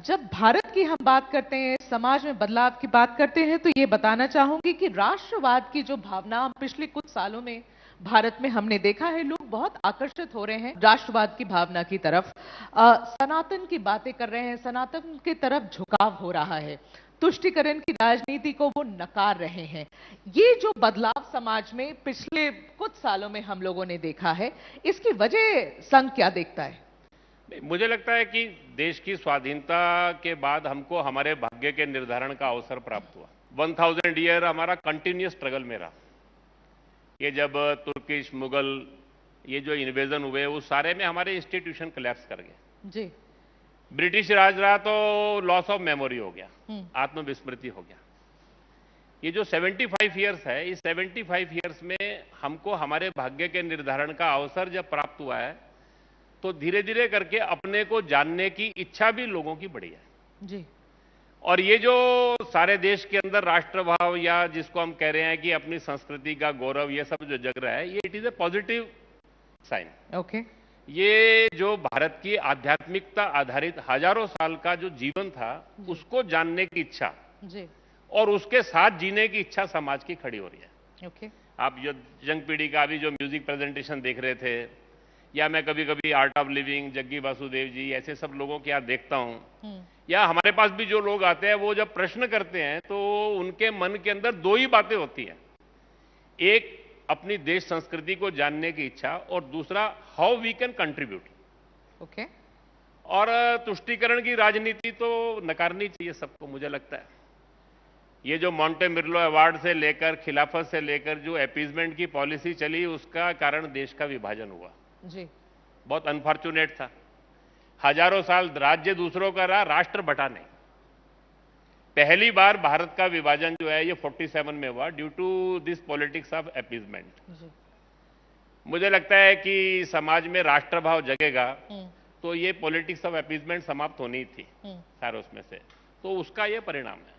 जब भारत की हम बात करते हैं, समाज में बदलाव की बात करते हैं, तो ये बताना चाहूंगी कि राष्ट्रवाद की जो भावना हम पिछले कुछ सालों में भारत में हमने देखा है, लोग बहुत आकर्षित हो रहे हैं राष्ट्रवाद की भावना की तरफ। सनातन की बातें कर रहे हैं, सनातन की तरफ झुकाव हो रहा है, तुष्टीकरण की राजनीति को वो नकार रहे हैं। ये जो बदलाव समाज में पिछले कुछ सालों में हम लोगों ने देखा है, इसकी वजह संघ क्या देखता है? मुझे लगता है कि देश की स्वाधीनता के बाद हमको हमारे भाग्य के निर्धारण का अवसर प्राप्त हुआ। 1000 ईयर हमारा कंटिन्यूस स्ट्रगल में रहा। ये जब तुर्किश मुगल ये जो इन्वेजन हुए उस सारे में हमारे इंस्टीट्यूशन कोलैप्स कर गए जी। ब्रिटिश राज रहा तो लॉस ऑफ मेमोरी हो गया, आत्मविस्मृति हो गया। ये जो 75 ईयर्स है, इस 75 ईयर्स में हमको हमारे भाग्य के निर्धारण का अवसर जब प्राप्त हुआ है तो धीरे धीरे करके अपने को जानने की इच्छा भी लोगों की बढ़ी है जी। और ये जो सारे देश के अंदर राष्ट्रभाव या जिसको हम कह रहे हैं कि अपनी संस्कृति का गौरव ये सब जो जग रहा है, ये it is a positive sign. Okay, ये जो भारत की आध्यात्मिकता आधारित हजारों साल का जो जीवन था उसको जानने की इच्छा जी और उसके साथ जीने की इच्छा समाज की खड़ी हो रही है। ओके, आप जो यंग पीढ़ी का अभी जो म्यूजिक प्रेजेंटेशन देख रहे थे, या मैं कभी कभी Art of Living Jaggi Vasudev ji ऐसे सब लोगों के यहाँ देखता हूं, या हमारे पास भी जो लोग आते हैं वो जब प्रश्न करते हैं तो उनके मन के अंदर दो ही बातें होती हैं। एक अपनी देश संस्कृति को जानने की इच्छा और दूसरा how we can contribute. Okay, और तुष्टीकरण की राजनीति तो नकारनी चाहिए सबको। मुझे लगता है ये जो मॉन्टेमिर्लो अवार्ड से लेकर खिलाफत से लेकर जो अपीजमेंट की पॉलिसी चली, उसका कारण देश का विभाजन हुआ जी। बहुत अनफॉर्चुनेट था। हजारों साल राज्य दूसरों का रहा, राष्ट्र बटा नहीं। पहली बार भारत का विभाजन जो है ये 47 में हुआ due to this politics of appeasement. मुझे लगता है कि समाज में राष्ट्रभाव जगेगा तो ये पॉलिटिक्स ऑफ अपीजमेंट समाप्त होनी थी सारे उसमें से, तो उसका ये परिणाम है।